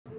And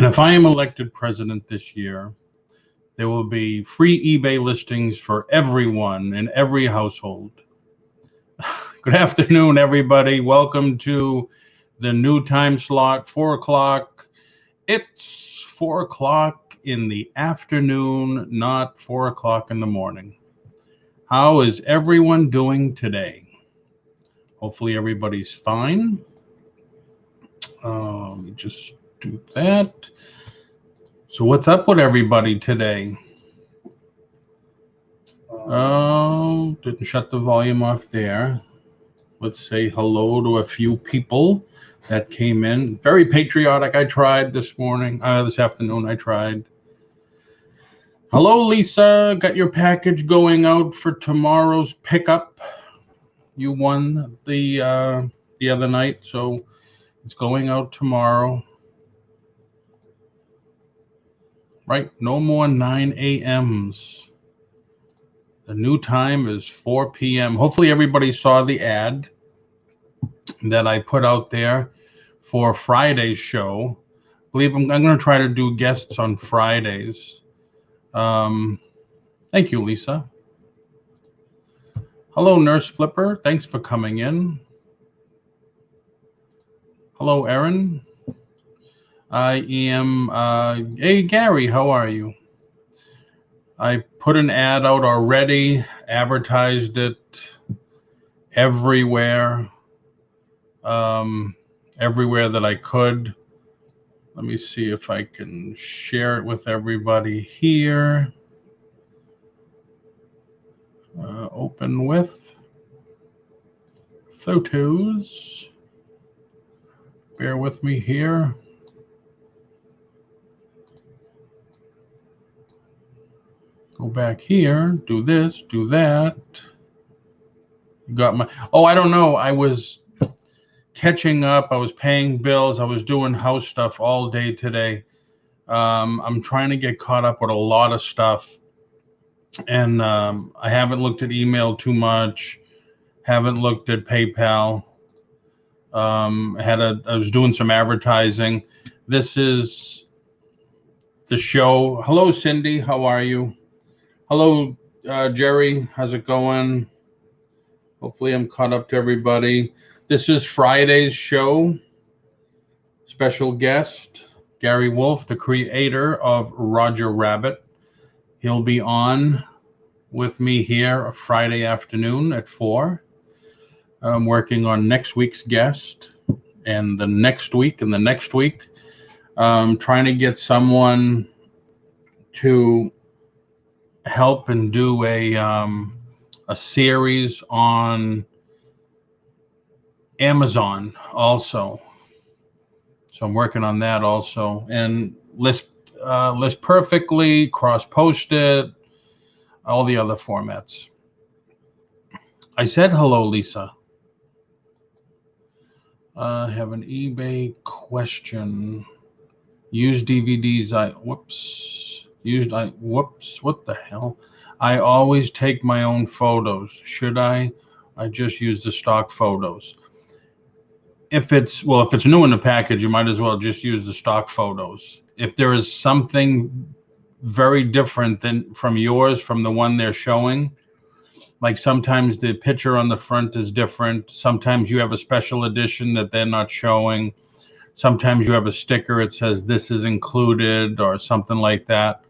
if I am elected president this year, there will be free eBay listings for everyone in every household. Good afternoon, everybody. Welcome to the new time slot, 4 o'clock. It's 4 o'clock in the afternoon, not 4 o'clock in the morning. How is everyone doing today? Hopefully everybody's fine. Let me just do that. So what's up with everybody today? Oh, didn't shut the volume off there. Let's say hello to a few people that came in. Very patriotic. I tried this afternoon I tried. Hello, Lisa. Got your package going out for tomorrow's pickup. You won the other night, so it's going out tomorrow. Right? No more 9 a.m.s. The new time is 4 p.m. Hopefully everybody saw the ad that I put out there for Friday's show. I believe I'm going to try to do guests on Fridays. Thank you, Lisa. Hello, Nurse Flipper. Thanks for coming in. Hello, Erin. I am, hey, Gary, how are you? I put an ad out already, advertised it everywhere, everywhere that I could. Let me see if I can share it with everybody here. Open with photos. Bear with me here. Go back here, do this, do that. You got my, oh, I don't know. I was catching up. I was paying bills. I was doing house stuff all day today. I'm trying to get caught up with a lot of stuff. And I haven't looked at email too much. Haven't looked at PayPal. I was doing some advertising. This is the show. Hello, Cindy. How are you? Hello, Jerry. How's it going? Hopefully I'm caught up to everybody. This is Friday's show. Special guest, Gary Wolf, the creator of Roger Rabbit. He'll be on with me here Friday afternoon at 4. I'm working on next week's guest and the next week and the next week. Trying to get someone to help and do a series on Amazon also. So I'm working on that also, and list perfectly, cross-post it, all the other formats. I said hello, Lisa. I have an eBay question. Used DVDs. What the hell? I always take my own photos. Should I? I just use the stock photos. If it's new in the package, you might as well just use the stock photos. If there is something very different than from yours, from the one they're showing, like sometimes the picture on the front is different. Sometimes you have a special edition that they're not showing. Sometimes you have a sticker, it says this is included or something like that.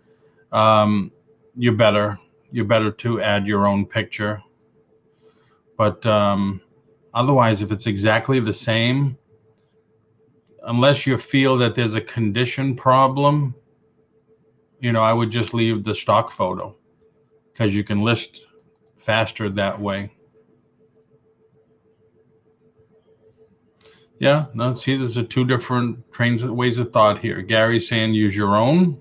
You're better to add your own picture. But otherwise, if it's exactly the same, unless you feel that there's a condition problem, I would just leave the stock photo, because you can list faster that way. Yeah, no, see, there's two different ways of thought here. Gary's saying use your own,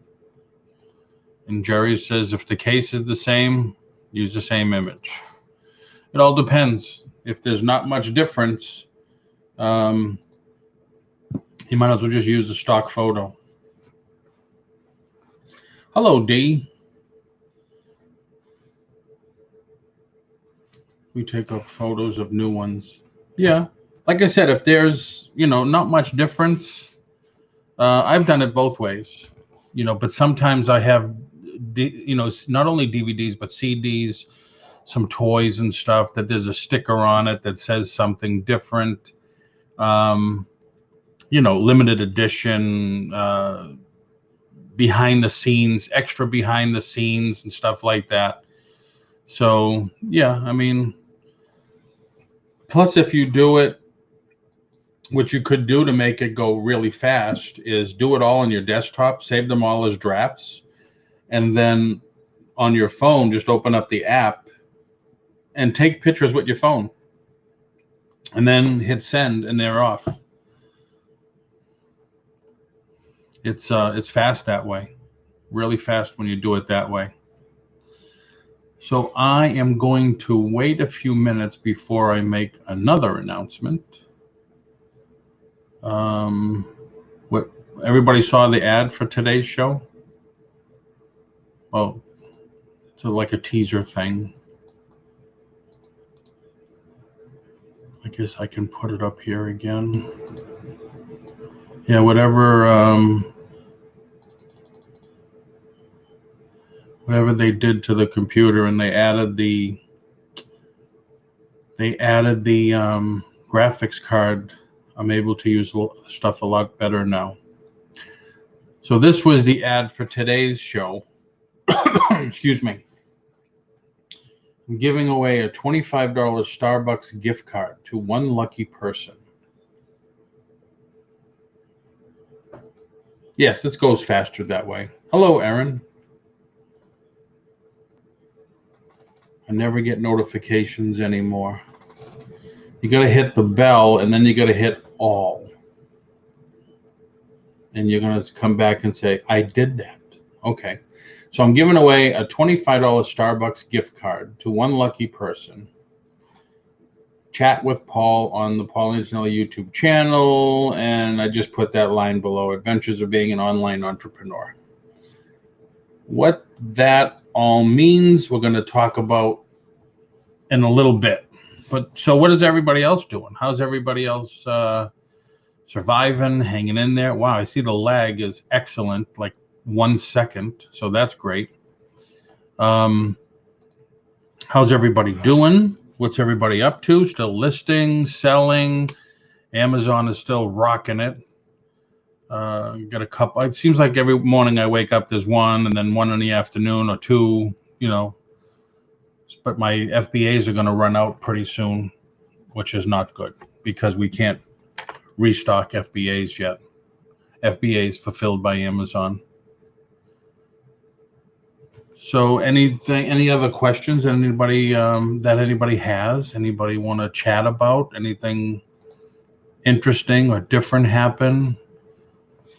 and Jerry says if the case is the same, use the same image. It all depends. If there's not much difference, you might as well just use the stock photo. Hello, D. We take up photos of new ones. Yeah. Like I said, if there's, not much difference, I've done it both ways, but sometimes I have, not only DVDs, but CDs, some toys and stuff that there's a sticker on it that says something different, limited edition, behind the scenes, extra behind the scenes and stuff like that. So, yeah, I mean, plus if you do it, what you could do to make it go really fast is do it all on your desktop, save them all as drafts, and then on your phone, just open up the app and take pictures with your phone, and then hit send, and they're off. It's fast that way, really fast when you do it that way. So I am going to wait a few minutes before I make another announcement. What, everybody saw the ad for today's show? Well, it's like a teaser thing. I guess I can put it up here again. Yeah, whatever they did to the computer, and they added the graphics card. I'm able to use stuff a lot better now. So this was the ad for today's show. Excuse me. I'm giving away a $25 Starbucks gift card to one lucky person. Yes, it goes faster that way. Hello, Aaron. I never get notifications anymore. You got to hit the bell, and then you got to hit all. And you're going to come back and say, I did that. Okay. So I'm giving away a $25 Starbucks gift card to one lucky person. Chat with Paul on the Paul Antonelli YouTube channel, and I just put that line below, Adventures of Being an Online Entrepreneur. What that all means, we're going to talk about in a little bit. But so what is everybody else doing? How's everybody else surviving, hanging in there? Wow, I see the lag is excellent, like 1 second. So that's great. How's everybody doing? What's everybody up to? Still listing, selling? Amazon is still rocking it. Got a couple. It seems like every morning I wake up, there's one, and then one in the afternoon or two, But my FBAs are going to run out pretty soon, which is not good because we can't restock FBAs yet. FBAs fulfilled by Amazon. So any other questions anybody has? Anybody want to chat about? Anything interesting or different happen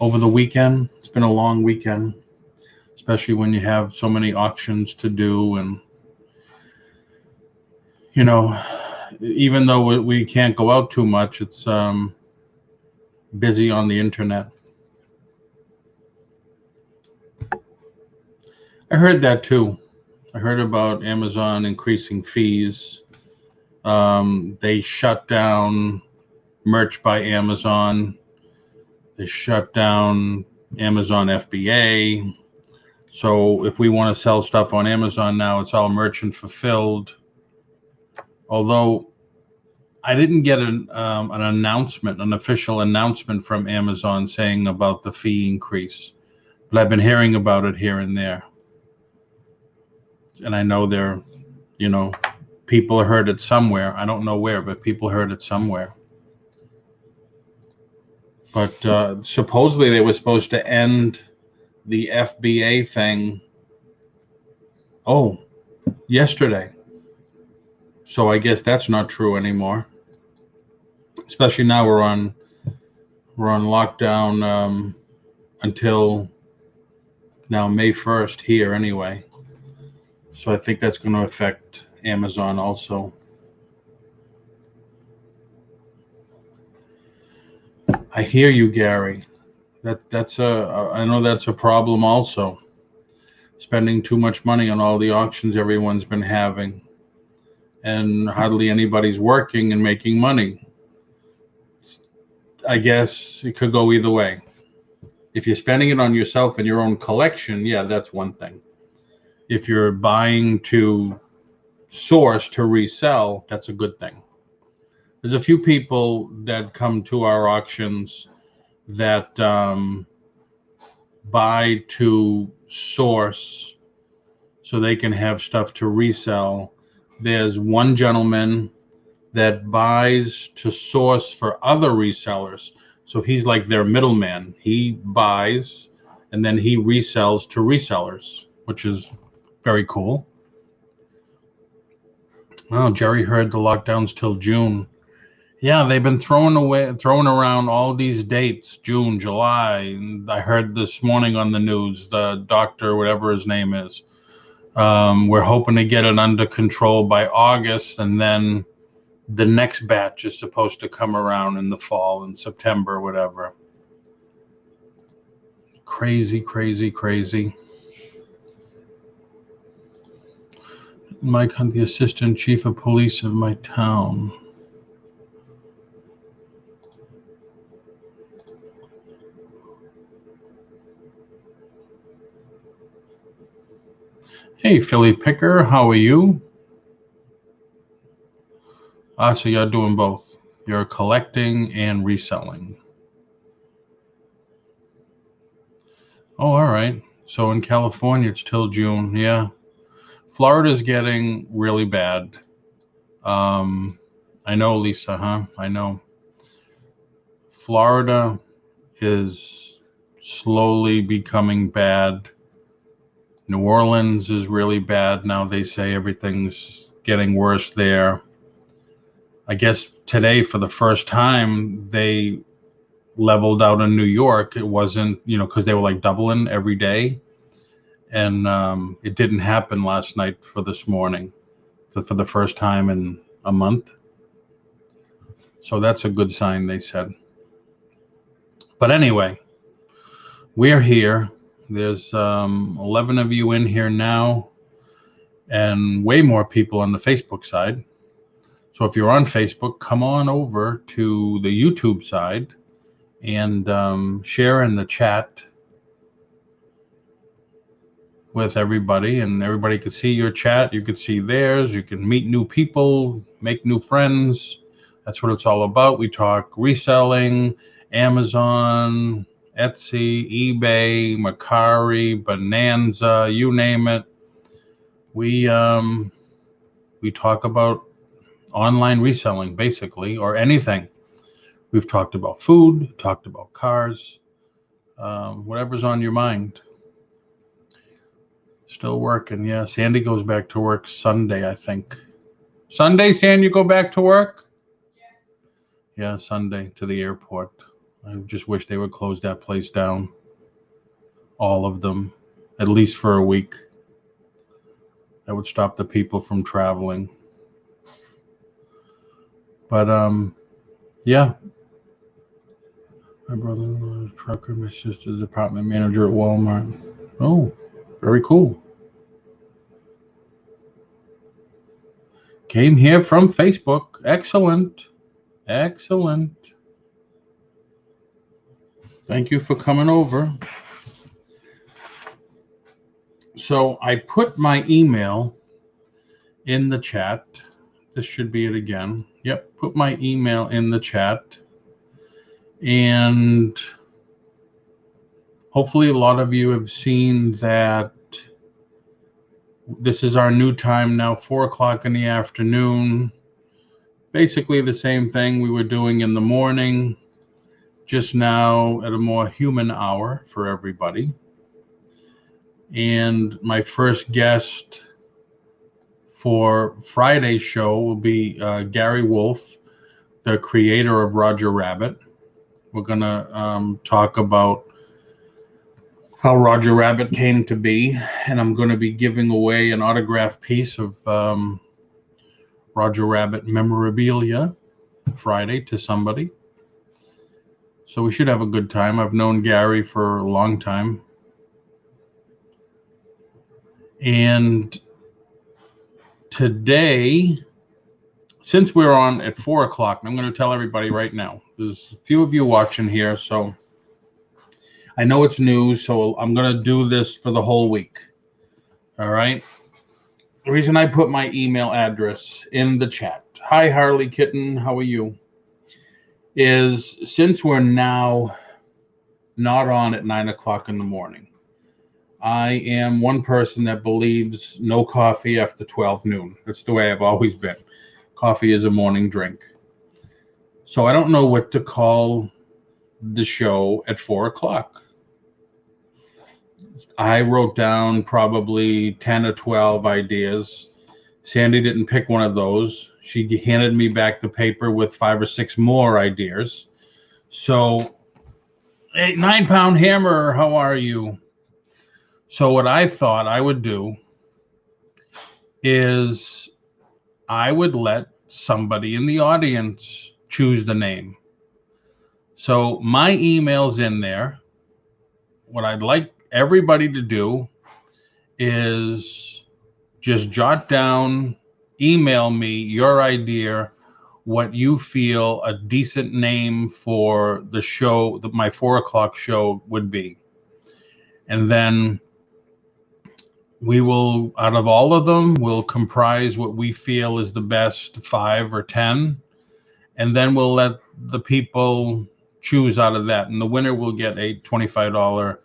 over the weekend? It's been a long weekend, especially when you have so many auctions to do, and even though we can't go out too much, it's busy on the internet. I heard that too. I heard about Amazon increasing fees. They shut down Merch by Amazon. They shut down Amazon FBA. So if we want to sell stuff on Amazon now, it's all merchant fulfilled. Although I didn't get an announcement, an official announcement from Amazon saying about the fee increase, but I've been hearing about it here and there. And I know people heard it somewhere. I don't know where, but people heard it somewhere. But supposedly they were supposed to end the FBA thing, yesterday. So I guess that's not true anymore. Especially now we're on lockdown until now May 1st here anyway. So I think that's going to affect Amazon also. I hear you, Gary. I know that's a problem also. Spending too much money on all the auctions everyone's been having, and hardly anybody's working and making money. I guess it could go either way. If you're spending it on yourself and your own collection, yeah, that's one thing. If you're buying to source to resell, that's a good thing. There's a few people that come to our auctions that buy to source so they can have stuff to resell. There's one gentleman that buys to source for other resellers. So he's like their middleman. He buys and then he resells to resellers, which is very cool. Oh, Jerry heard the lockdowns till June. Yeah, they've been throwing around all these dates, June, July. And I heard this morning on the news, the doctor, whatever his name is, we're hoping to get it under control by August, and then the next batch is supposed to come around in the fall, in September, whatever. Crazy, crazy, crazy. Mike Hunt, the assistant chief of police of my town. Hey, Philly Picker, how are you? So you're doing both. You're collecting and reselling. Oh, all right. So in California, it's till June. Yeah. Florida's getting really bad. I know, Lisa, huh? I know. Florida is slowly becoming bad. New Orleans is really bad now. They say everything's getting worse there. I guess today, for the first time, they leveled out in New York. It wasn't, because they were like doubling every day. And it didn't happen last night for this morning. So for the first time in a month. So that's a good sign, they said. But anyway, we're here. There's 11 of you in here now, and way more people on the Facebook side. So if you're on Facebook, come on over to the YouTube side and share in the chat with everybody, and everybody can see your chat. You can see theirs. You can meet new people, make new friends. That's what it's all about. We talk reselling, Amazon, Etsy, eBay, Mercari, Bonanza, you name it. We talk about online reselling, basically, or anything. We've talked about food, talked about cars, whatever's on your mind. Still working, yeah. Sandy goes back to work Sunday, I think. Sunday, Sandy, you go back to work? Yeah, Sunday to the airport. I just wish they would close that place down. All of them, at least for a week. That would stop the people from traveling. But yeah. My brother was a trucker, my sister's department manager at Walmart. Oh, very cool. Came here from Facebook. Excellent. Excellent. Thank you for coming over. So I put my email in the chat. This should be it again. Yep, put my email in the chat. And hopefully a lot of you have seen that this is our new time now, 4 o'clock in the afternoon. Basically the same thing we were doing in the morning, just now at a more human hour for everybody. And my first guest for Friday's show will be Gary Wolf, the creator of Roger Rabbit. We're going to talk about how Roger Rabbit came to be, and I'm going to be giving away an autographed piece of Roger Rabbit memorabilia Friday to somebody. So we should have a good time. I've known Gary for a long time. And today, since we're on at 4 o'clock, I'm going to tell everybody right now, there's a few of you watching here, so I know it's news, so I'm going to do this for the whole week. All right. The reason I put my email address in the chat, hi, Harley Kitten, how are you? Is since we're now not on at 9 o'clock in the morning, I am one person that believes no coffee after 12 noon. That's the way I've always been. Coffee is a morning drink. So I don't know what to call the show at 4 o'clock. I wrote down probably 10 or 12 ideas. Sandy didn't pick one of those. She handed me back the paper with 5 or 6 more ideas. So, hey, 9-pound hammer, how are you? So what I thought I would do is I would let somebody in the audience choose the name. So my email's in there. What I'd like everybody to do is just jot down, email me your idea, what you feel a decent name for the show, my 4 o'clock show would be. And then we will, out of all of them, we'll comprise what we feel is the best 5 or 10. And then we'll let the people choose out of that. And the winner will get a $25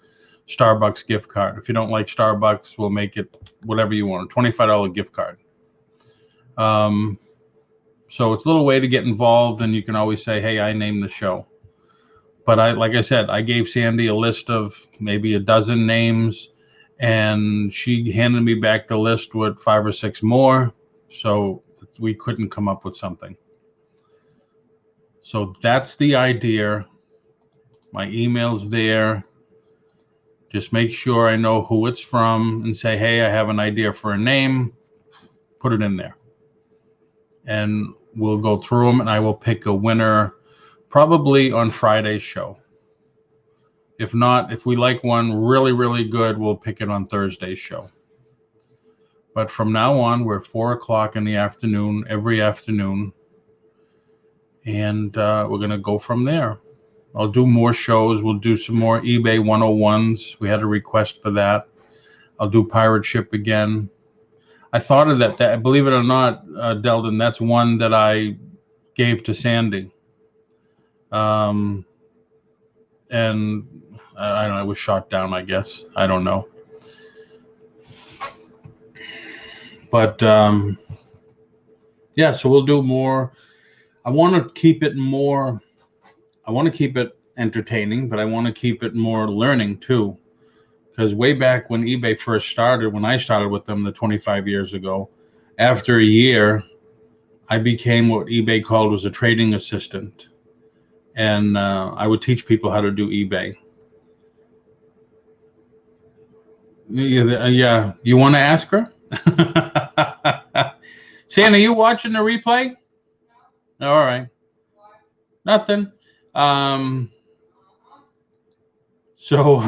Starbucks gift card. If you don't like Starbucks, we'll make it whatever you want, a $25 gift card. So it's a little way to get involved, and you can always say, hey, I named the show. But like I said, I gave Sandy a list of maybe a dozen names, and she handed me back the list with 5 or 6 more. So we couldn't come up with something. So that's the idea. My email's there. Just make sure I know who it's from and say, hey, I have an idea for a name. Put it in there. And we'll go through them, and I will pick a winner probably on Friday's show. If not, if we like one really, really good, we'll pick it on Thursday's show. But from now on, we're 4 o'clock in the afternoon, every afternoon. And we're going to go from there. I'll do more shows. We'll do some more eBay 101s. We had a request for that. I'll do Pirate Ship again. I thought of that. Believe it or not, Deldon, that's one that I gave to Sandy. And I don't know, it was shot down, I guess. I don't know. But yeah, so we'll do more. I want to keep it entertaining, but I want to keep it more learning too. Because way back when eBay first started, when I started with them 25 years ago, after a year, I became what eBay called was a trading assistant. And I would teach people how to do eBay. Yeah. You want to ask her? Sam, are you watching the replay? No. All right. Nothing. So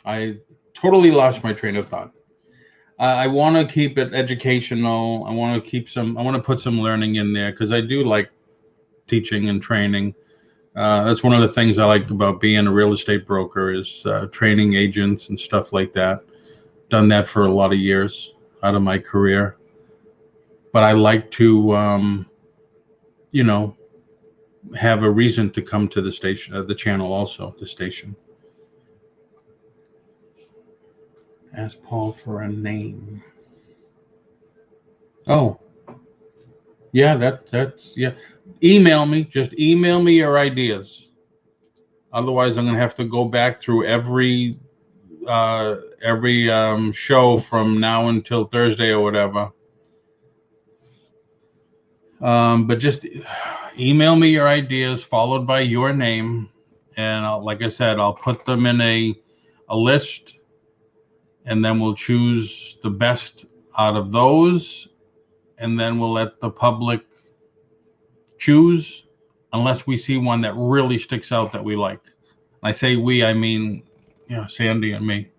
I totally lost my train of thought. I want to keep it educational. I want to put some learning in there because I do like teaching and training. That's one of the things I like about being a real estate broker is training agents and stuff like that. Done that for a lot of years out of my career. But I like to, you know, have a reason to come to the station, the channel also, the station. Ask Paul for a name. Oh, yeah, yeah. Email me. Just email me your ideas. Otherwise, I'm going to have to go back through every show from now until Thursday or whatever. But just email me your ideas followed by your name. And like I said, I'll put them in a list, and then we'll choose the best out of those. And then we'll let the public choose unless we see one that really sticks out that we like. I say we, I mean, Sandy and me.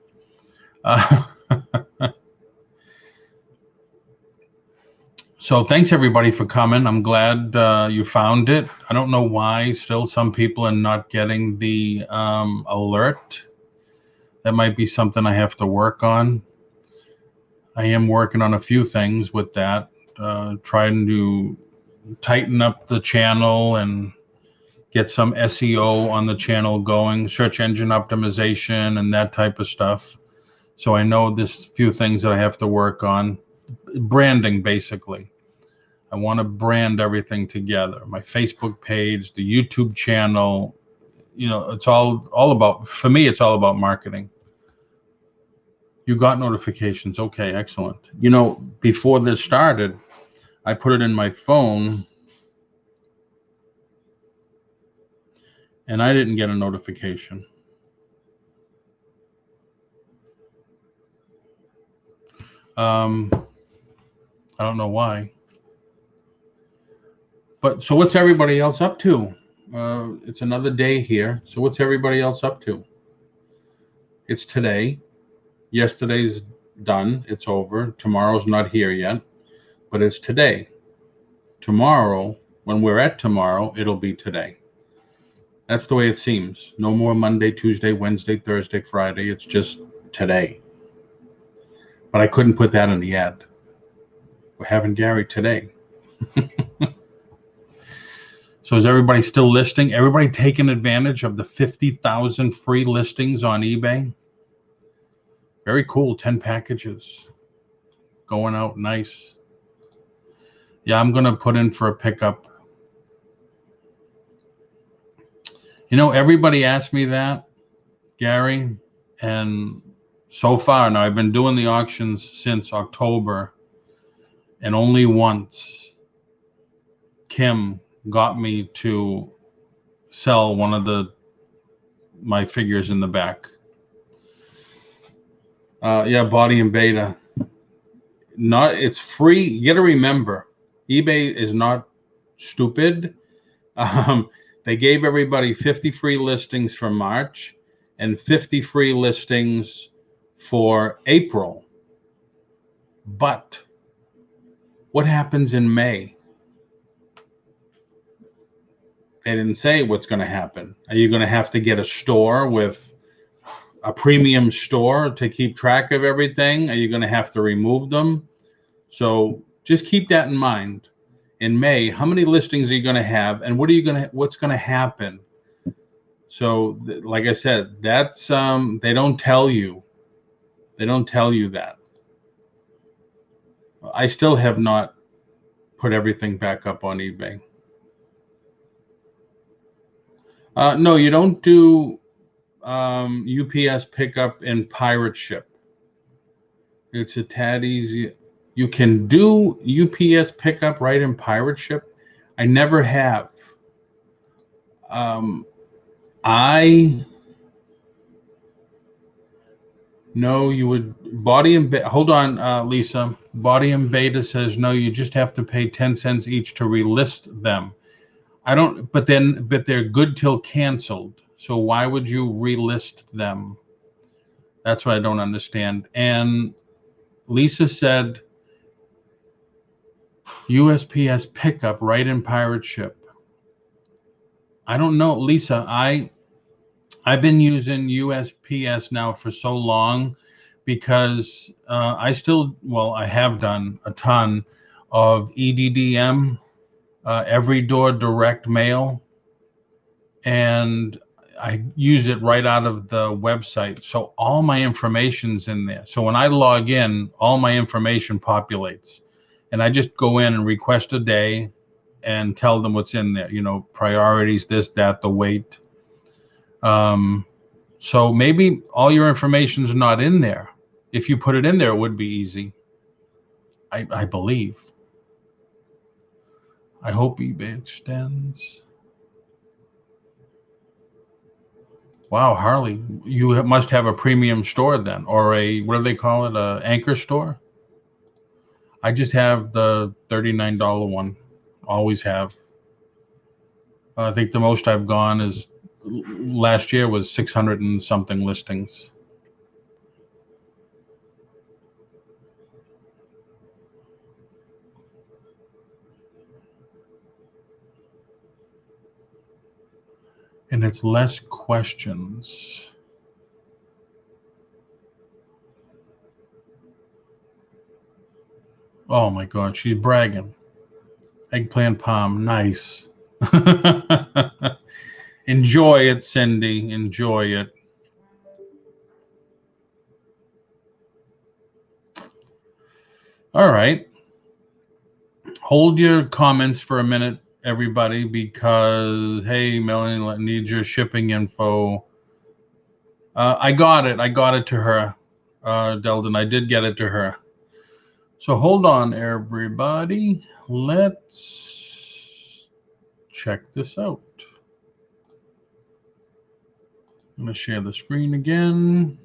So thanks everybody for coming. I'm glad you found it. I don't know why still some people are not getting the alert. That might be something I have to work on. I am working on a few things with that, trying to tighten up the channel and get some SEO on the channel going, search engine optimization and that type of stuff. So I know there's a few things that I have to work on. Branding, basically. I want to brand everything together. My Facebook page, the YouTube channel, it's all about, for me, it's all about marketing. You got notifications. Okay, excellent. Before this started, I put it in my phone and I didn't get a notification. I don't know why. But so what's everybody else up to? It's another day here. So what's everybody else up to? It's today. Yesterday's done. It's over. Tomorrow's not here yet, but it's today. Tomorrow, when we're at tomorrow, it'll be today. That's the way it seems. No more Monday, Tuesday, Wednesday, Thursday, Friday. It's just today. But I couldn't put that in the ad. We're having Gary today. So is everybody still listing? Everybody taking advantage of the 50,000 free listings on eBay? Very cool. 10 packages going out nice. Yeah, I'm going to put in for a pickup. Everybody asked me that, Gary, and so far now I've been doing the auctions since October, and only once Kim got me to sell one of my figures in the back. Yeah, Body and Beta. It's free. You got to remember, eBay is not stupid. They gave everybody 50 free listings for March and 50 free listings for April. But what happens in May? They didn't say what's going to happen. Are you going to have to get a store with a premium store to keep track of everything? Are you going to have to remove them? So just keep that in mind. In May, how many listings are you going to have, and what's going to happen? So, like I said, that's they don't tell you. They don't tell you that. I still have not put everything back up on eBay. No, you don't do UPS pickup in pirate ship. It's a tad easy. You can do UPS pickup right in pirate ship. I never have. No, you would Body and Beta. Hold on, Lisa. Body and Beta says no. You just have to pay 10 cents each to relist them. I don't. But they're good till canceled. So why would you relist them? That's what I don't understand. And Lisa said USPS pickup right in pirate ship. I don't know, Lisa. I've been using USPS now for so long because I have done a ton of EDDM, every door direct mail, and I use it right out of the website. So all my information's in there. So when I log in, all my information populates, and I just go in and request a day and tell them what's in there, priorities, this, that, the weight. So maybe all your information's not in there. If you put it in there, it would be easy. I believe. I hope eBay extends. Wow, Harley, you must have a premium store then, or what do they call it, a anchor store? I just have the $39 one. Always have. I think the most I've gone is last year was 600 and something listings. And it's less questions. Oh my God, she's bragging. Eggplant palm, nice. Enjoy it, Cindy. Enjoy it. All right. Hold your comments for a minute, everybody, because, hey, Melanie needs your shipping info. I got it. I got it to her, Deldon. I did get it to her. So hold on, everybody. Let's check this out. I'm going to share the screen again.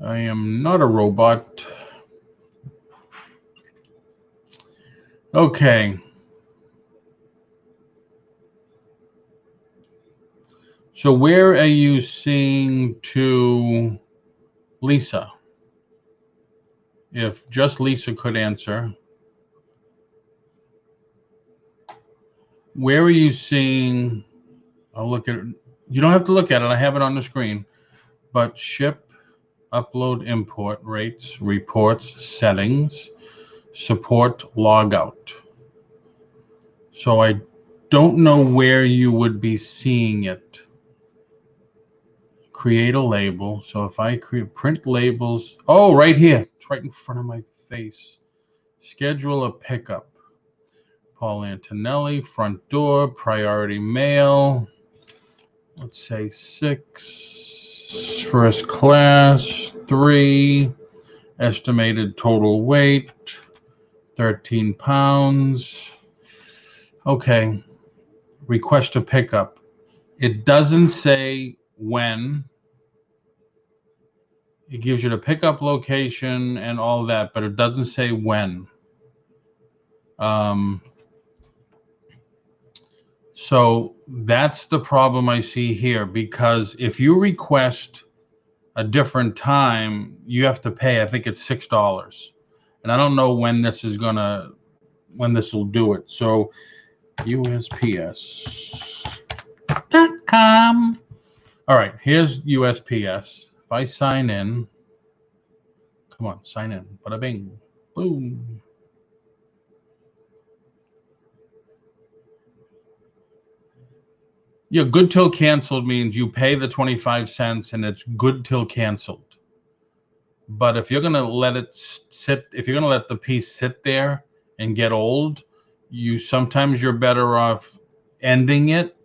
I am not a robot. Okay. So where are you seeing to Lisa? If just Lisa could answer. Where are you seeing? I'll look at it. You don't have to look at it. I have it on the screen. But ship, upload, import, rates, reports, settings, support, logout. So I don't know where you would be seeing it. Create a label. So if I print labels, oh, right here. It's right in front of my face. Schedule a pickup. Paul Antonelli, front door, priority mail. Let's say 6, first class, 3, estimated total weight, 13 pounds. Okay, request a pickup. It doesn't say when. It gives you the pickup location and all that, but it doesn't say when. So that's the problem I see here, because if you request a different time, you have to pay, I think it's $6. And I don't know when this will do it. So USPS.com. All right, here's USPS. If I sign in, come on, sign in. Bada bing, boom. Yeah, good till canceled means you pay the 25 cents and it's good till canceled. But if you're going to let it sit, if you're going to let the piece sit there and get old, sometimes you're better off ending it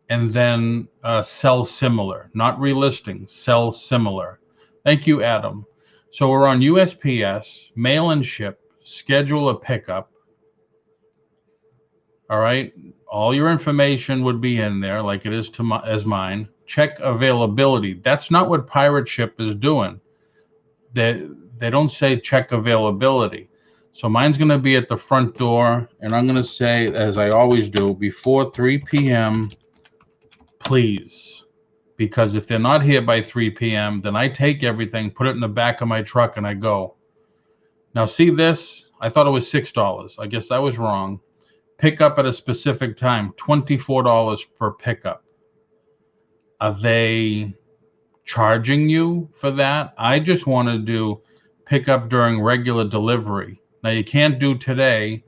and then sell similar, not relisting, sell similar. Thank you, Adam. So we're on USPS, mail and ship, schedule a pickup. All right. All your information would be in there like it is as mine. Check availability. That's not what Pirate Ship is doing. They don't say check availability. So mine's going to be at the front door, and I'm going to say, as I always do, before 3 p.m., please. Because if they're not here by 3 p.m., then I take everything, put it in the back of my truck, and I go. Now, see this? I thought it was $6. I guess I was wrong. Pick up at a specific time, $24 per pickup. Are they charging you for that? I just want to do pick up during regular delivery. Now, you can't do today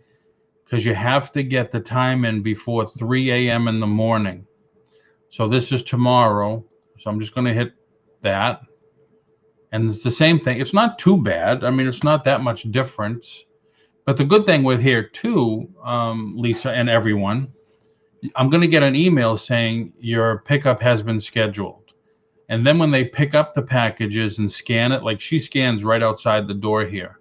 because you have to get the time in before 3 a.m. in the morning. So this is tomorrow. So I'm just going to hit that. And it's the same thing. It's not too bad. I mean, it's not that much difference. But the good thing with here too, Lisa and everyone, I'm going to get an email saying your pickup has been scheduled. And then when they pick up the packages and scan it, like she scans right outside the door here,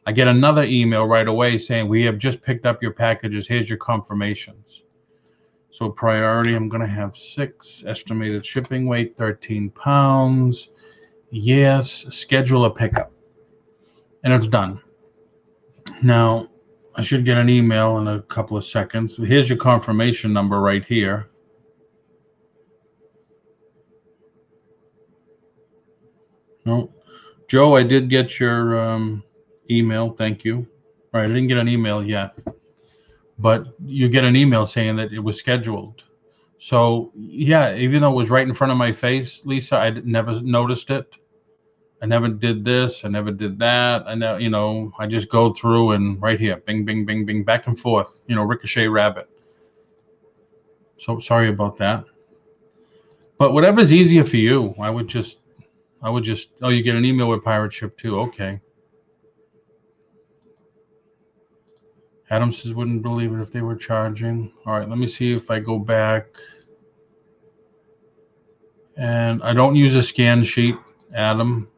I get another email right away saying we have just picked up your packages. Here's your confirmations. So priority, I'm going to have 6. Estimated shipping weight, 13 pounds. Yes, schedule a pickup. And it's done. Now, I should get an email in a couple of seconds. Here's your confirmation number right here. No, Joe, I did get your email. Thank you. All right, I didn't get an email yet, but you get an email saying that it was scheduled. So yeah, even though it was right in front of my face, Lisa, I never noticed it. I never did this. I never did that. I know, I just go through and right here, bing, bing, bing, bing, back and forth, ricochet rabbit. So sorry about that. But whatever's easier for you, I would just, oh, you get an email with Pirate Ship too. Okay. Adam says, wouldn't believe it if they were charging. All right, let me see if I go back. And I don't use a scan sheet, Adam.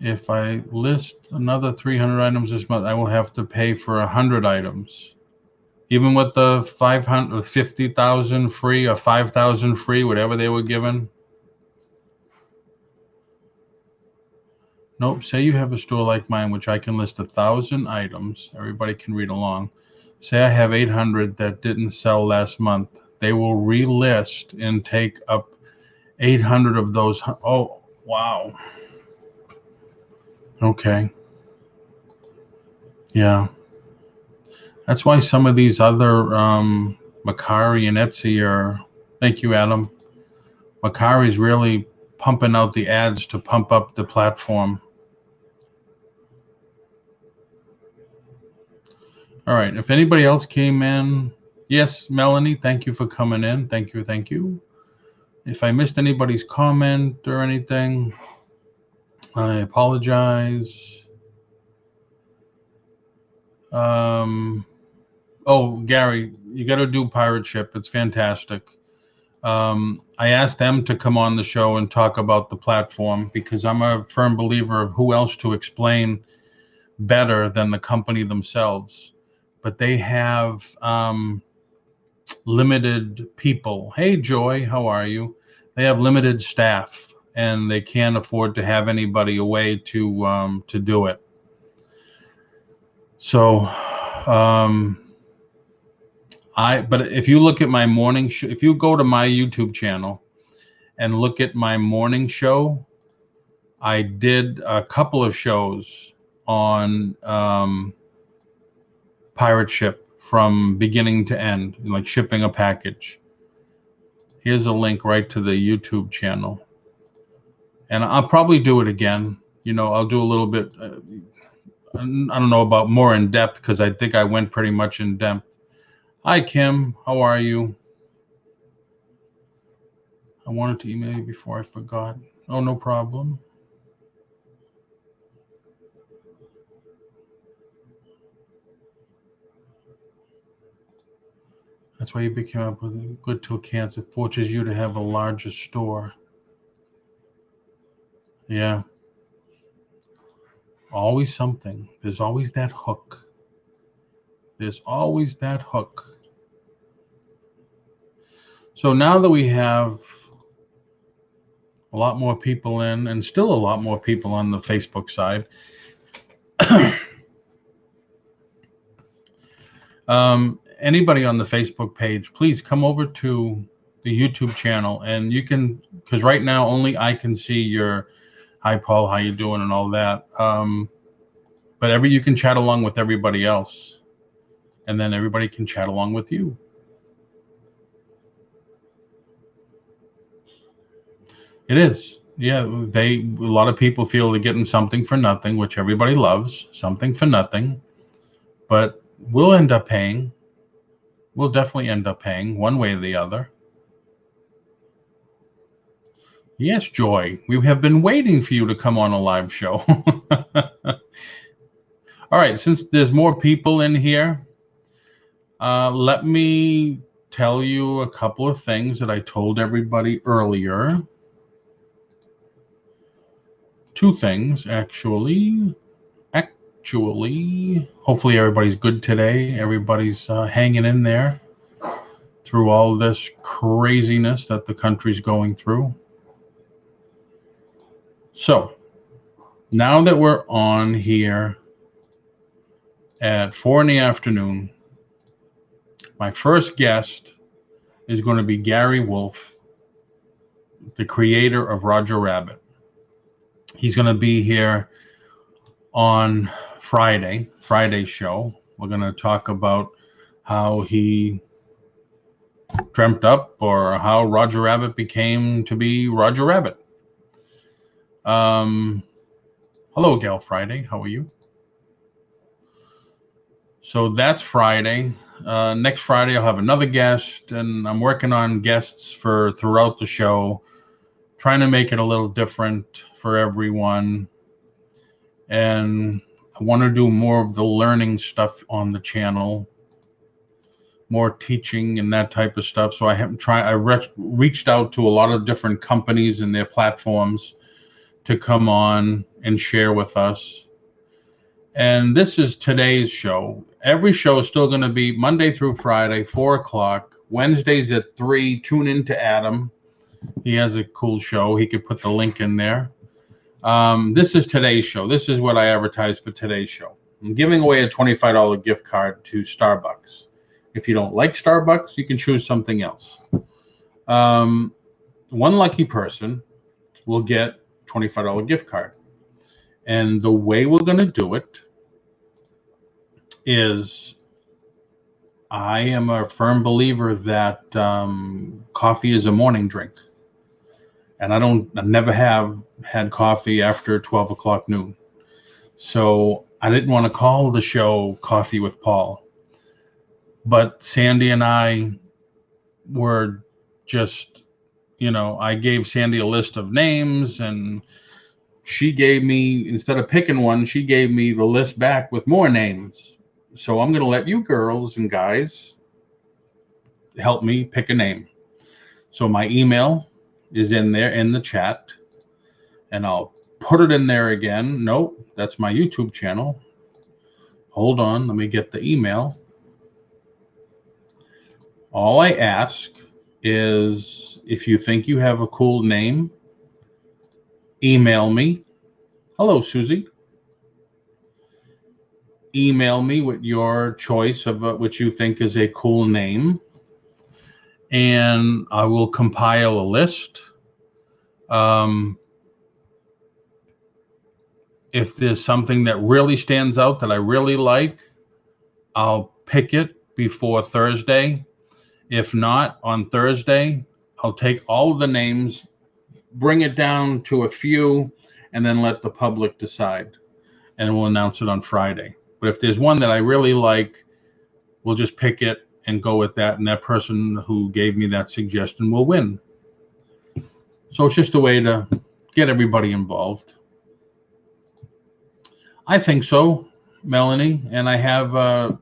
If I list another 300 items this month, I will have to pay for 100 items. Even with the 50,000 free or 5,000 free, whatever they were given. Nope. Say you have a store like mine, which I can list 1,000 items. Everybody can read along. Say I have 800 that didn't sell last month. They will relist and take up 800 of those. Oh, wow. Okay. Yeah. That's why some of these other Mercari and Etsy are, thank you, Adam. Mercari's really pumping out the ads to pump up the platform. All right. If anybody else came in, yes, Melanie, thank you for coming in. Thank you. Thank you. If I missed anybody's comment or anything, I apologize. Oh, Gary, you got to do Pirate Ship. It's fantastic. I asked them to come on the show and talk about the platform because I'm a firm believer of who else to explain better than the company themselves. But they have limited people. Hey, Joy, how are you? They have limited staff, and they can't afford to have anybody away to do it. So, but if you look at my morning show, if you go to my YouTube channel and look at my morning show, I did a couple of shows on Pirate Ship from beginning to end, like shipping a package. Here's a link right to the YouTube channel. And I'll probably do it again. I'll do a little bit, I don't know about more in depth because I think I went pretty much in depth. Hi, Kim. How are you? I wanted to email you before I forgot. Oh, no problem. That's why you became up with good to accounts. It forces you to have a larger store. Yeah. Always something. There's always that hook. There's always that hook. So now that we have a lot more people in, and still a lot more people on the Facebook side, anybody on the Facebook page, please come over to the YouTube channel, and you can, because right now only I can see your hi Paul, how you doing, and all that. But you can chat along with everybody else, and then everybody can chat along with you. It is. Yeah, a lot of people feel they're getting something for nothing, which everybody loves, something for nothing. But we'll end up paying. We'll definitely end up paying one way or the other. Yes, Joy, we have been waiting for you to come on a live show. All right, since there's more people in here, let me tell you a couple of things that I told everybody earlier. Two things, actually. Hopefully everybody's good today. Everybody's hanging in there through all this craziness that the country's going through. So, now that we're on here at 4 in the afternoon, my first guest is going to be Gary Wolf, the creator of Roger Rabbit. He's going to be here on Friday's show. We're going to talk about how he dreamt up or how Roger Rabbit became to be Roger Rabbit. Hello, Gal Friday. How are you? So that's Friday. Next Friday, I'll have another guest, and I'm working on guests for throughout the show, trying to make it a little different for everyone. And I want to do more of the learning stuff on the channel, more teaching and that type of stuff. So I reached out to a lot of different companies and their platforms to come on and share with us. And this is today's show. Every show is still going to be Monday through Friday, 4 o'clock. Wednesdays at 3. Tune in to Adam. He has a cool show. He could put the link in there. This is today's show. This is what I advertised for today's show. I'm giving away a $25 gift card to Starbucks. If you don't like Starbucks, you can choose something else. One lucky person will get $25 gift card. And the way we're going to do it is, I am a firm believer that coffee is a morning drink. And I never have had coffee after 12 o'clock noon. So I didn't want to call the show Coffee with Paul. But Sandy and I were just, I gave Sandy a list of names, and she gave me, instead of picking one, she gave me the list back with more names. So I'm going to let you girls and guys help me pick a name. So my email is in there in the chat, and I'll put it in there again. Nope, that's my YouTube channel. Hold on, let me get the email. All I ask is, if you think you have a cool name, email me. Hello, Susie. Email me with your choice of what you think is a cool name, and I will compile a list. If there's something that really stands out that I really like, I'll pick it before Thursday. If not, on Thursday, I'll take all of the names, bring it down to a few, and then let the public decide. And we'll announce it on Friday. But if there's one that I really like, we'll just pick it and go with that. And that person who gave me that suggestion will win. So it's just a way to get everybody involved. I think so, Melanie. And I have a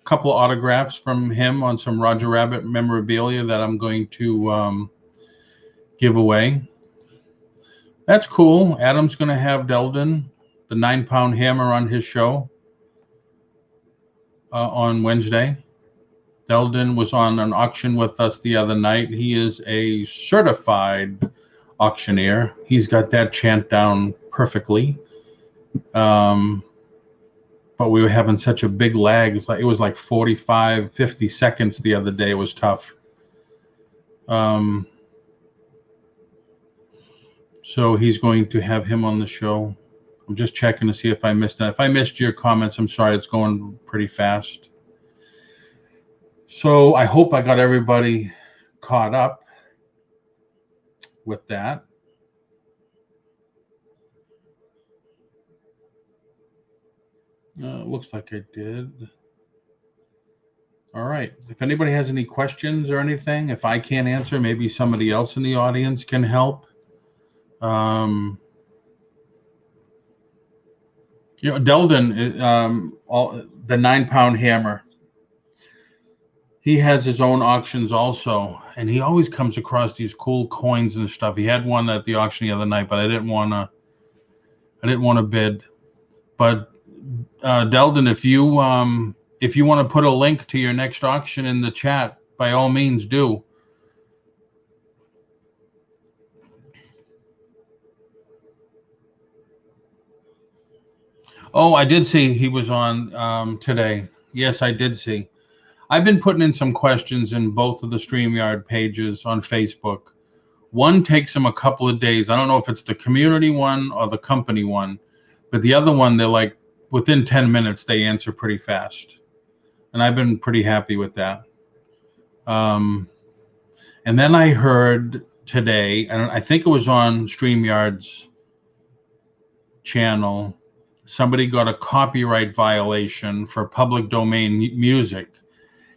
couple of autographs from him on some Roger Rabbit memorabilia that I'm going to give away. That's cool. Adam's going to have Deldon, the 9-pound hammer, on his show on Wednesday. Deldon was on an auction with us the other night. He is a certified auctioneer. He's got that chant down perfectly. but we were having such a big lag. It was like 45, 50 seconds the other day. It was tough. So he's going to have him on the show. I'm just checking to see if I missed that. If I missed your comments, I'm sorry. It's going pretty fast. So I hope I got everybody caught up with that. Looks like I did. All right. If anybody has any questions or anything, if I can't answer, maybe somebody else in the audience can help. Delden, the 9-pound hammer, he has his own auctions also, and he always comes across these cool coins and stuff. He had one at the auction the other night, but I didn't want to bid. But Delden, if you want to put a link to your next auction in the chat, by all means do. Oh, I did see he was on today. Yes, I did see. I've been putting in some questions in both of the StreamYard pages on Facebook. One takes them a couple of days. I don't know if it's the community one or the company one, but the other one, they're like within 10 minutes, they answer pretty fast. And I've been pretty happy with that. And then I heard today, and I think it was on StreamYard's channel, somebody got a copyright violation for public domain music.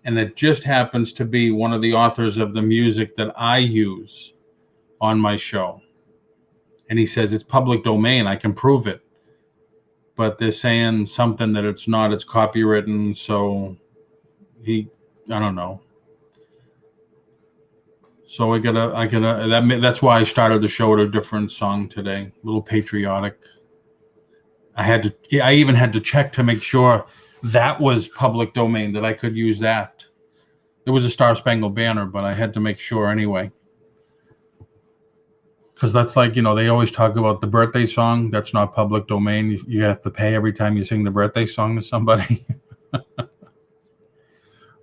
And it just happens to be one of the authors of the music that I use on my show. And he says it's public domain. I can prove it. But they're saying something that it's not. It's copywritten. So I don't know. So that's why I started the show with a different song today. A little patriotic. I even had to check to make sure that was public domain, that I could use that. It was a Star Spangled Banner, but I had to make sure anyway. Because that's like, they always talk about the birthday song. That's not public domain. You have to pay every time you sing the birthday song to somebody,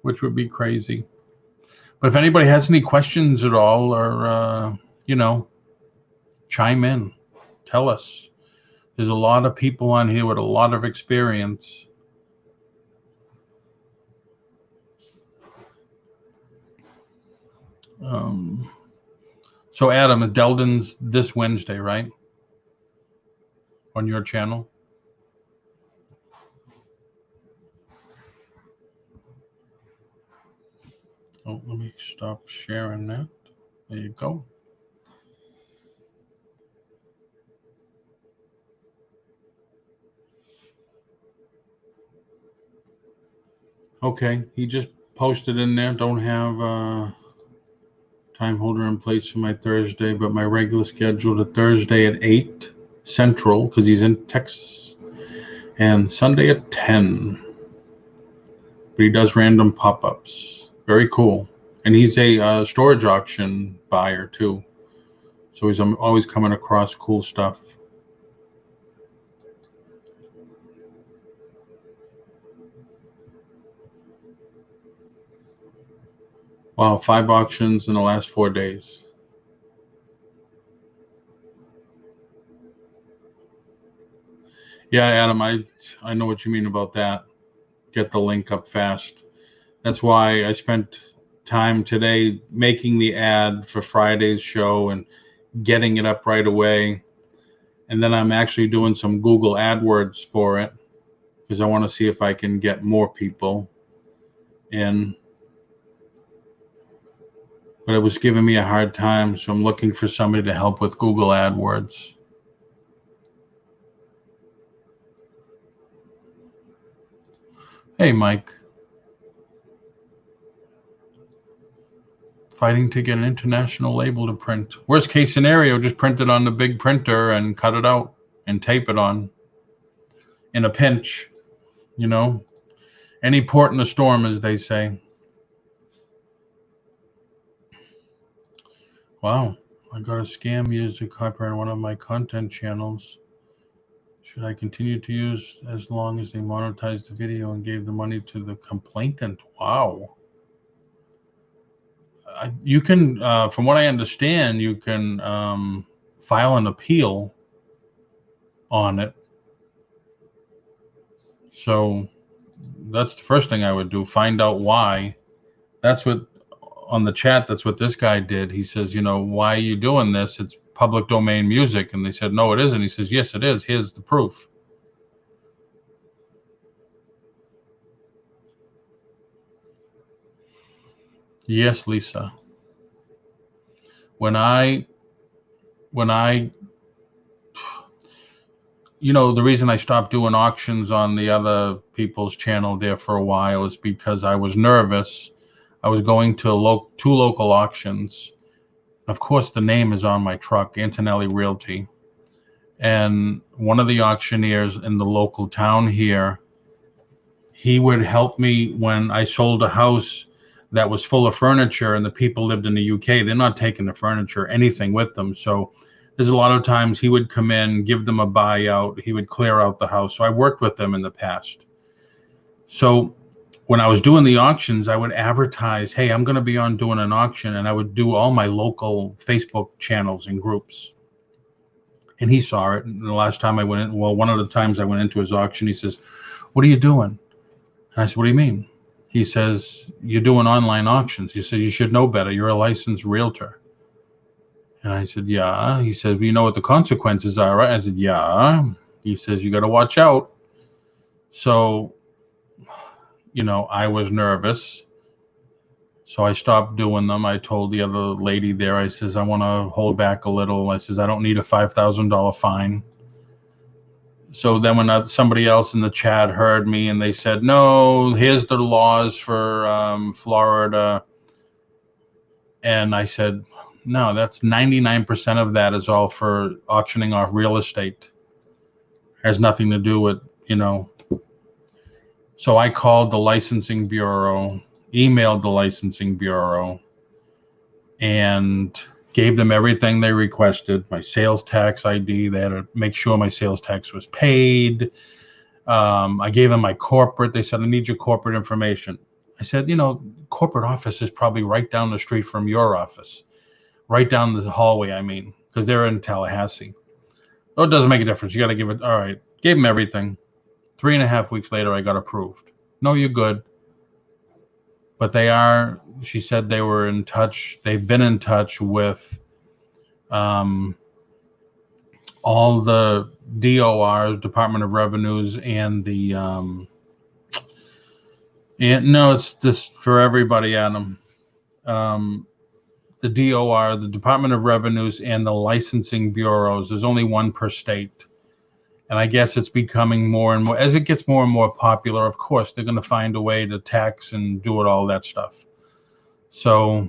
which would be crazy. But if anybody has any questions at all, or, chime in, tell us. There's a lot of people on here with a lot of experience. So Adam, Delden's this Wednesday, right? On your channel? Oh, let me stop sharing that. There you go. Okay, he just posted in there. Don't have time holder in place for my Thursday, but my regular schedule to Thursday at 8 Central, because he's in Texas, and Sunday at 10. But he does random pop-ups. Very cool. And he's a storage auction buyer too. So he's always coming across cool stuff. Wow, 5 auctions in the last 4 days. Yeah, Adam, I know what you mean about that. Get the link up fast. That's why I spent time today making the ad for Friday's show and getting it up right away. And then I'm actually doing some Google AdWords for it, because I want to see if I can get more people in. But it was giving me a hard time, so I'm looking for somebody to help with Google AdWords. Hey, Mike. Fighting to get an international label to print. Worst case scenario, just print it on the big printer and cut it out and tape it on. In a pinch, Any port in a storm, as they say. Wow, I got a scam used to copyright one of my content channels. Should I continue to use as long as they monetized the video and gave the money to the complainant? Wow. You can, from what I understand, you can file an appeal on it. So that's the first thing I would do. Find out why. That's what, on the chat, that's what this guy did. He says, why are you doing this? It's public domain music. And they said, no, it isn't. He says, yes, it is. Here's the proof. Yes, Lisa. When I the reason I stopped doing auctions on the other people's channel there for a while is because I was nervous. I was going to two local auctions. Of course, the name is on my truck, Antonelli Realty. And one of the auctioneers in the local town here, he would help me when I sold a house that was full of furniture and the people lived in the UK. They're not taking the furniture, anything with them. So there's a lot of times he would come in, give them a buyout. He would clear out the house. So I worked with them in the past. So when I was doing the auctions, I would advertise, hey, I'm going to be on doing an auction. And I would do all my local Facebook channels and groups. And he saw it. And the last time I went in, one of the times I went into his auction, he says, what are you doing? And I said, what do you mean? He says, you're doing online auctions. He said, you should know better. You're a licensed realtor. And I said, yeah. He said, well, you know what the consequences are, right? I said, yeah. He says, you got to watch out. So, I was nervous. So I stopped doing them. I told the other lady there, I says, I want to hold back a little. I says, I don't need a $5,000 fine. So then when somebody else in the chat heard me and they said, no, here's the laws for Florida. And I said, no, that's 99% of that is all for auctioning off real estate. Has nothing to do with, So I called the licensing bureau, emailed the licensing bureau, and gave them everything they requested, my sales tax ID. They had to make sure my sales tax was paid. I gave them my corporate. They said, I need your corporate information. I said, corporate office is probably right down the street from your office, right down the hallway, because they're in Tallahassee. Oh, it doesn't make a difference. You got to give it. All right. Gave them everything. 3.5 weeks later, I got approved. No, you're good. But she said they were in touch. They've been in touch with all the DORs, Department of Revenues, and the no, it's this for everybody, Adam. The DOR, the Department of Revenues, and the licensing bureaus. There's only one per state. And I guess it's becoming more and more, as it gets more and more popular, of course, they're going to find a way to tax and do it, all that stuff. So,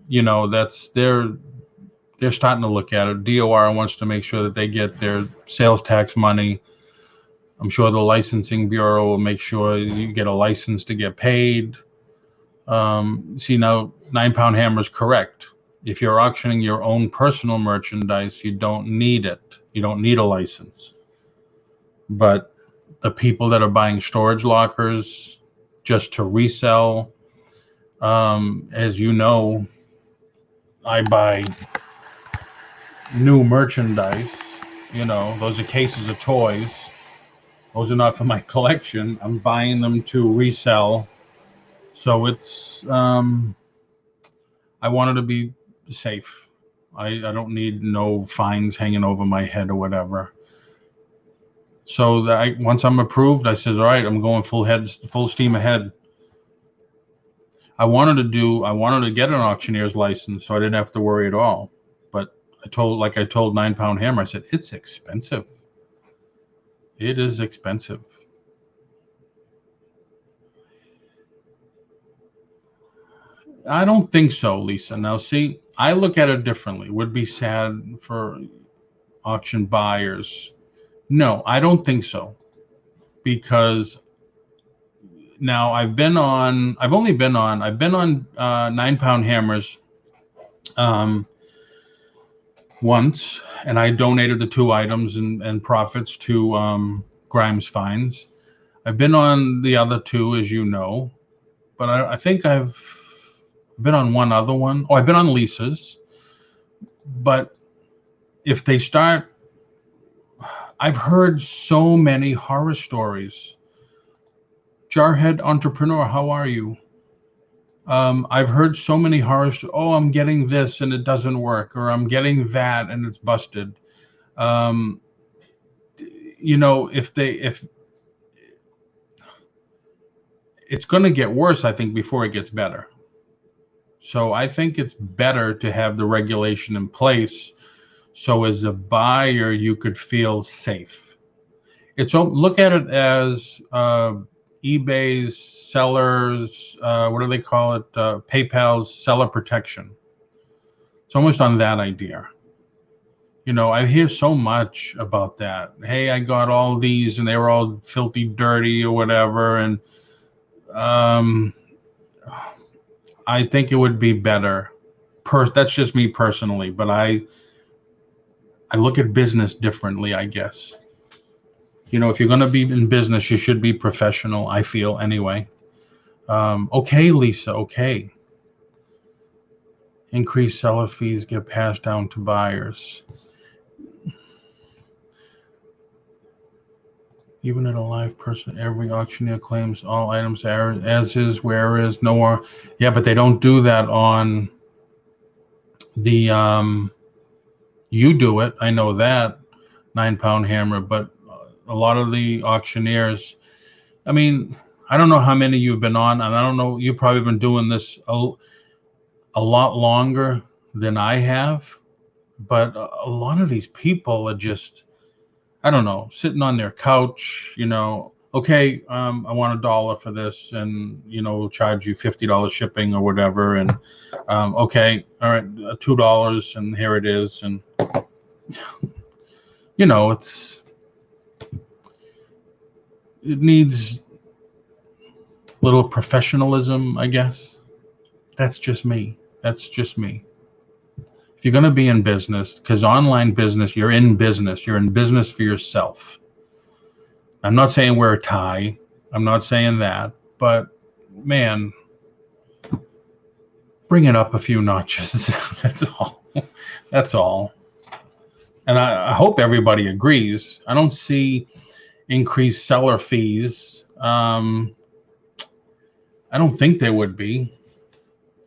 they're starting to look at it. DOR wants to make sure that they get their sales tax money. I'm sure the licensing bureau will make sure you get a license to get paid. See, now 9 Pound Hammer is correct. If you're auctioning your own personal merchandise, you don't need it. You don't need a license. But the people that are buying storage lockers just to resell, as you know, I buy new merchandise. Those are cases of toys. Those are not for my collection. I'm buying them to resell. So it's, I wanted to be safe. I don't need no fines hanging over my head or whatever. So once I'm approved, I says, all right, I'm going full steam ahead. I wanted to get an auctioneer's license so I didn't have to worry at all. But I told 9 Pound Hammer, I said, it's expensive. It is expensive. I don't think so, Lisa. Now, see, I look at it differently. Would be sad for auction buyers. No, I don't think so. Because now I've been on 9 Pound Hammers once, and I donated the 2 items and profits to Grimes Finds. I've been on the other 2, as you know, but I think I've been on one other one. Oh, I've been on Lisa's. But if they start, I've heard so many horror stories. Jarhead Entrepreneur, how are you? I've heard so many horror stories. Oh, I'm getting this and it doesn't work, or I'm getting that and it's busted. Um, if it's going to get worse, I think, before it gets better. So I think it's better to have the regulation in place, so as a buyer you could feel safe. Look at it as eBay's sellers, what do they call it? PayPal's seller protection. It's almost on that idea. I hear so much about that. Hey, I got all these and they were all filthy dirty or whatever. And I think it would be better. That's just me personally, but I look at business differently, I guess. If you're going to be in business, you should be professional, I feel, anyway. Okay, Lisa, okay. Increased seller fees get passed down to buyers. Even at a live person, every auctioneer claims all items are as is, where is, no more. Yeah, but they don't do that on the, you do it, I know that, 9-pound hammer, but a lot of the auctioneers, I mean, I don't know how many you've been on, and I don't know, you've probably been doing this a lot longer than I have, but a lot of these people are just, I don't know, sitting on their couch, okay, I want $1 for this, and, we'll charge you $50 shipping or whatever, and, okay, all right, $2, and here it is, and, it needs little professionalism, I guess. That's just me. If you're going to be in business, because online business, you're in business for yourself. I'm not saying wear a tie. I'm not saying that, but man, bring it up a few notches. That's all. And I hope everybody agrees. I don't see increased seller fees. I don't think there would be.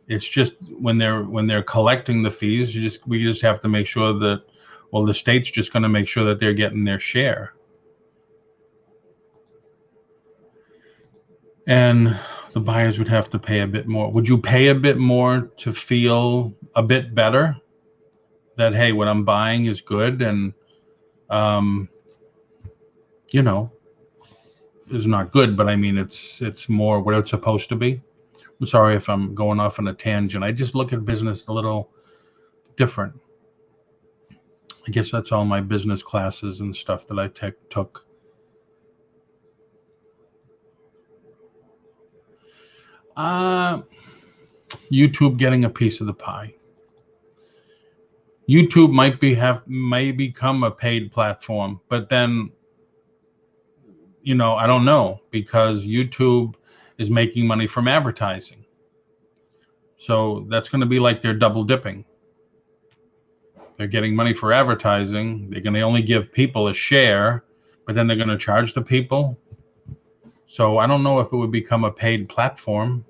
It's just when they're collecting the fees, we just have to make sure that, well, the state's just going to make sure that they're getting their share. And the buyers would have to pay a bit more. Would you pay a bit more to feel a bit better that, hey, what I'm buying is good and is not good, but I mean, it's more what it's supposed to be. I'm sorry if I'm going off on a tangent. I just look at business a little different. I guess that's all my business classes and stuff that I took. YouTube getting a piece of the pie. YouTube may become a paid platform, but then, I don't know, because YouTube is making money from advertising. So that's going to be like they're double dipping. They're getting money for advertising. They're going to only give people a share, but then they're going to charge the people. So I don't know if it would become a paid platform.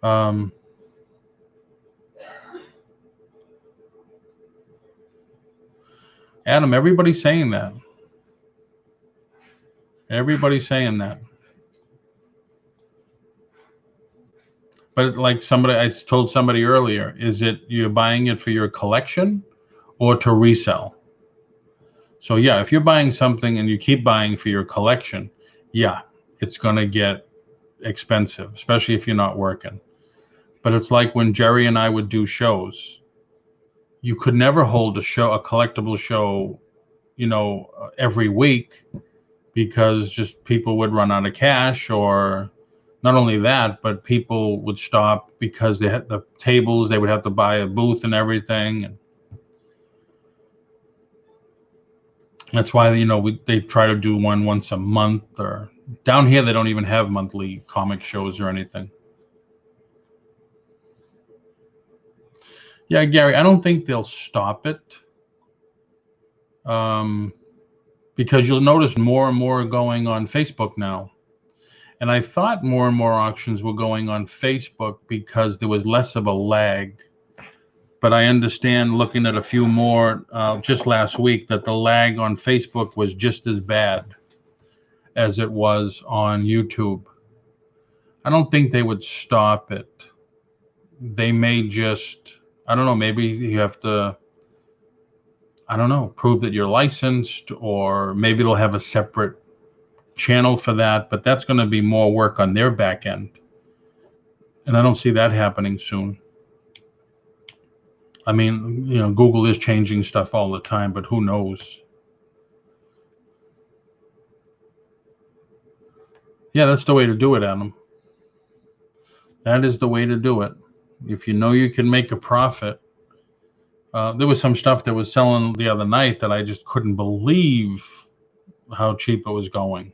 Adam, everybody's saying that. Everybody's saying that. But like I told somebody earlier, is it you're buying it for your collection or to resell? So yeah, if you're buying something and you keep buying for your collection, yeah, it's going to get expensive, especially if you're not working. But it's like when Jerry and I would do shows, you could never hold a collectible show, every week, because just people would run out of cash, or not only that, but people would stop because they had the tables, they would have to buy a booth and everything. And That's why, they try to do one once a month, or down here they don't even have monthly comic shows or anything. Yeah, Gary, I don't think they'll stop it. Because you'll notice more and more going on Facebook now. And I thought more and more auctions were going on Facebook because there was less of a lag. But I understand, looking at a few more just last week, that the lag on Facebook was just as bad as it was on YouTube. I don't think they would stop it. They may just, I don't know, maybe you have to, I don't know, prove that you're licensed, or maybe they'll have a separate channel for that, but that's going to be more work on their back end. And I don't see that happening soon. I mean, Google is changing stuff all the time, but who knows? Yeah, that's the way to do it, Adam. That is the way to do it. If you know you can make a profit. There was some stuff that was selling the other night that I just couldn't believe how cheap it was going.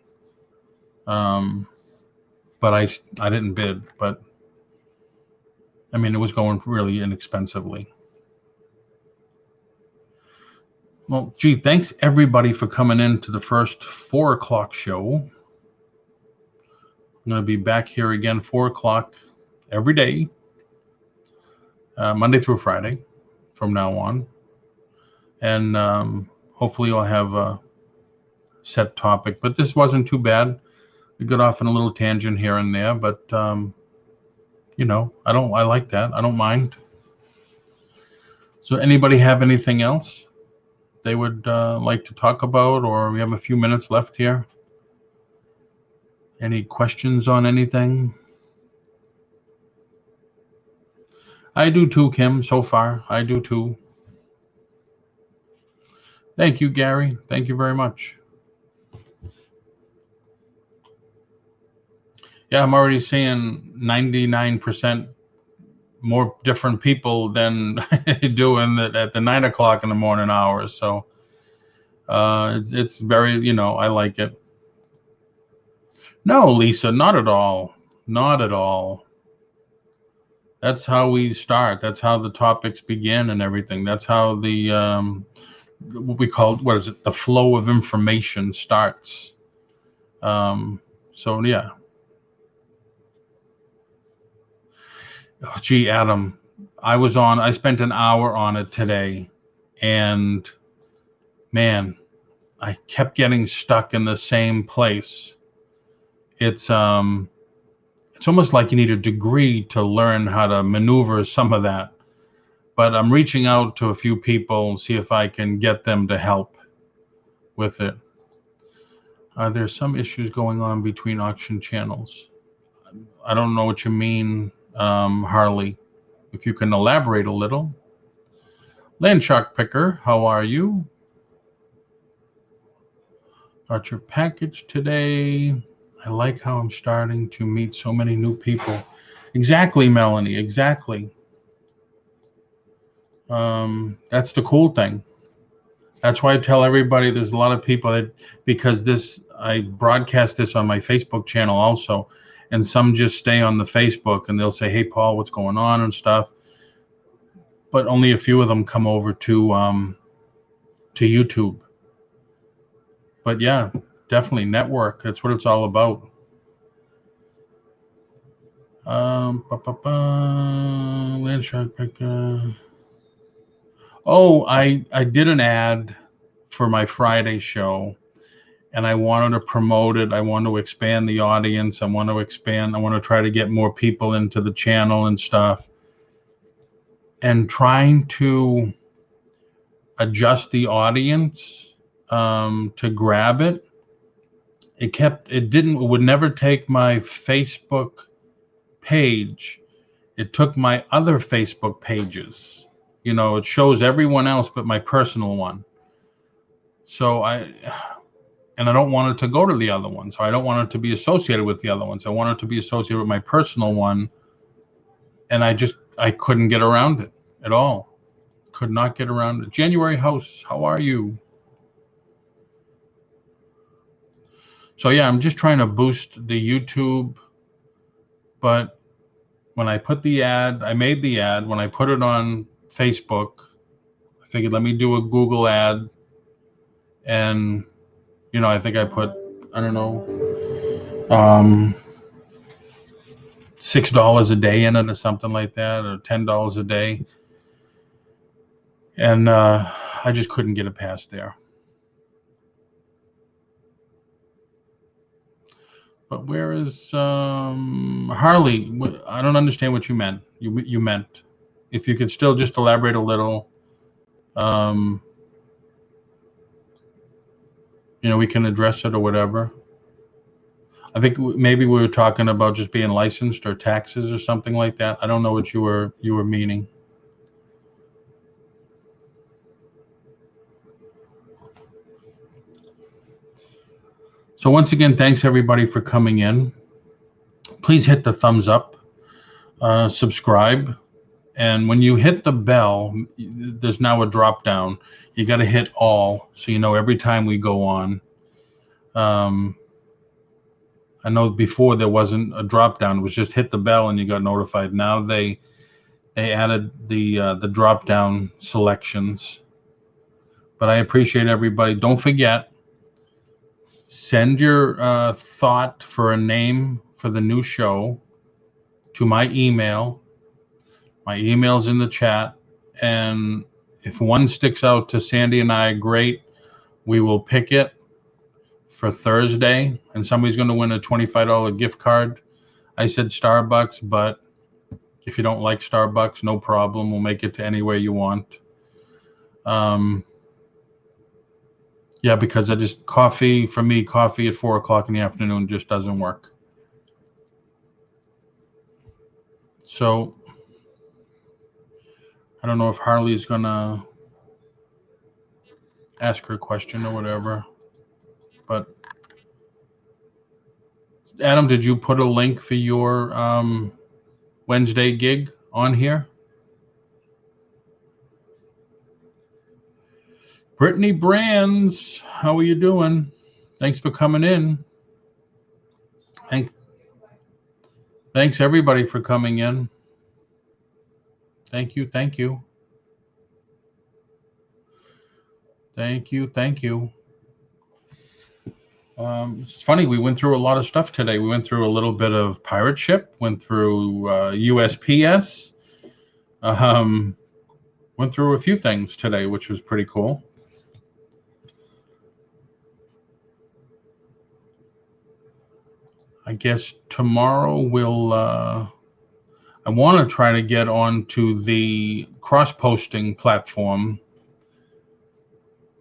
But I didn't bid, but I mean, it was going really inexpensively. Well, gee, thanks everybody for coming in to the first 4 o'clock show. I'm going to be back here again 4 o'clock every day, Monday through Friday from now on. And hopefully I'll have a set topic, but this wasn't too bad. We got off on a little tangent here and there, but I like that. I don't mind. So anybody have anything else they would like to talk about, or we have a few minutes left here? Any questions on anything? I do too, Kim, so far. I do too. Thank you, Gary. Thank you very much. Yeah, I'm already seeing 99% more different people than doing at the 9 o'clock in the morning hours. So it's very, I like it. No, Lisa, not at all. Not at all. That's how we start. That's how the topics begin and everything. That's how the what we call, the flow of information starts. So yeah. Oh, gee, Adam, I spent an hour on it today, and man, I kept getting stuck in the same place. It's almost like you need a degree to learn how to maneuver some of that. But I'm reaching out to a few people and see if I can get them to help with it. Are there some issues going on between auction channels? I don't know what you mean, Harley. If you can elaborate a little. Landshark Picker, how are you? Got your package today. I like how I'm starting to meet so many new people. Exactly, Melanie, exactly. That's the cool thing. That's why I tell everybody there's a lot of people because I broadcast this on my Facebook channel also, and some just stay on the Facebook and they'll say, "Hey, Paul, what's going on?" and stuff. But only a few of them come over to YouTube. But yeah, definitely network. That's what it's all about. Oh, I did an ad for my Friday show, and I wanted to promote it. I want to expand the audience. I want to try to get more people into the channel and stuff. And trying to adjust the audience to grab it. It would never take my Facebook page. It took my other Facebook pages. It shows everyone else but my personal one. So I don't want it to go to the other one. So I don't want it to be associated with the other ones. I want it to be associated with my personal one. And I couldn't get around it at all. Could not get around it. January House, how are you? So yeah, I'm just trying to boost the YouTube, but when I put the ad, I made the ad, when I put it on Facebook, I figured let me do a Google ad, and I think I put, I don't know, $6 a day in it or something like that, or $10 a day, and I just couldn't get it past there. But where is Harley? I don't understand what you meant. You meant, if you could still just elaborate a little. We can address it or whatever. I think maybe we were talking about just being licensed or taxes or something like that. I don't know what you were meaning. So once again, thanks everybody for coming in. Please hit the thumbs up, subscribe, and when you hit the bell, there's now a drop down. You got to hit all, so you know every time we go on. I know before there wasn't a drop down; it was just hit the bell and you got notified. Now they added the drop down selections. But I appreciate everybody. Don't forget, send your thought for a name for the new show to my email. My email's in the chat, and if one sticks out to Sandy and I, great. We will pick it for Thursday, and somebody's going to win a $25 gift card. I said Starbucks, but if you don't like Starbucks, no problem. We'll make it to anywhere you want. Yeah, because coffee at 4 o'clock in the afternoon just doesn't work. So I don't know if Harley's gonna ask her question or whatever, but Adam, did you put a link for your Wednesday gig on here? Brittany Brands, how are you doing? Thanks for coming in. Thanks everybody for coming in. Thank you. Thank you. It's funny, we went through a lot of stuff today. We went through a little bit of Pirate Ship, went through USPS, went through a few things today, which was pretty cool. I guess tomorrow I want to try to get onto the cross-posting platform,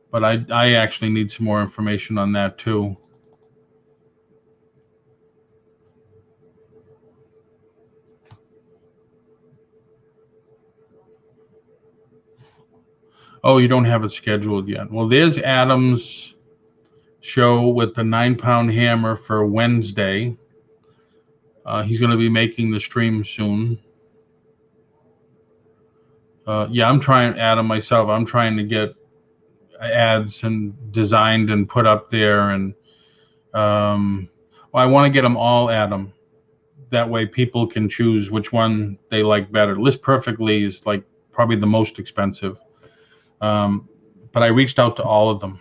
but I actually need some more information on that too. Oh, you don't have it scheduled yet. Well, there's Adam's show with the 9-pound hammer for Wednesday. He's going to be making the stream soon. Yeah, I'm trying, Adam, myself. I'm trying to get ads and designed and put up there, and I want to get them all, Adam. That way people can choose which one they like better. List Perfectly is like probably the most expensive. But I reached out to all of them,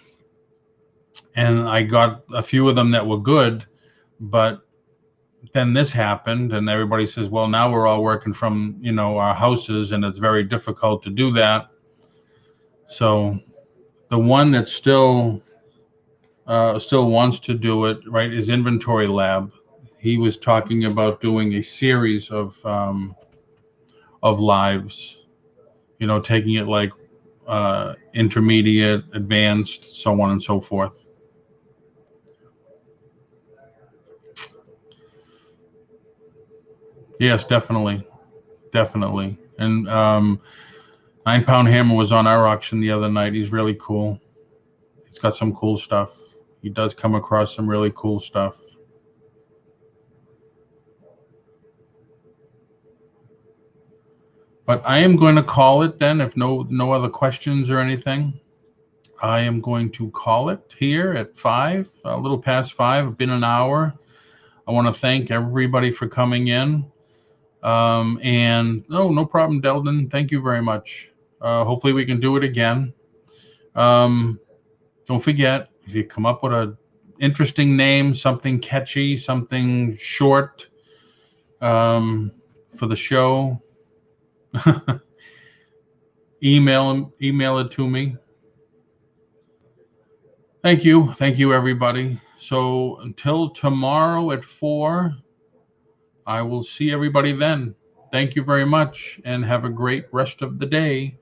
and I got a few of them that were good, but then this happened, and everybody says, well, now we're all working from our houses, and it's very difficult to do that. So the one that still wants to do it, right, is Inventory Lab. He was talking about doing a series of lives, taking it like intermediate, advanced, so on and so forth. Yes, definitely. And 9-pound hammer was on our auction the other night. He's really cool. He's got some cool stuff. He does come across some really cool stuff. But I am going to call it then, if no other questions or anything. I am going to call it here at 5, a little past 5. It's been an hour. I want to thank everybody for coming in. And no problem, Deldon. Thank you very much. Hopefully we can do it again. Don't forget, if you come up with an interesting name, something catchy, something short for the show, email it to me. Thank you, everybody. So until tomorrow at 4, I will see everybody then. Thank you very much, and have a great rest of the day.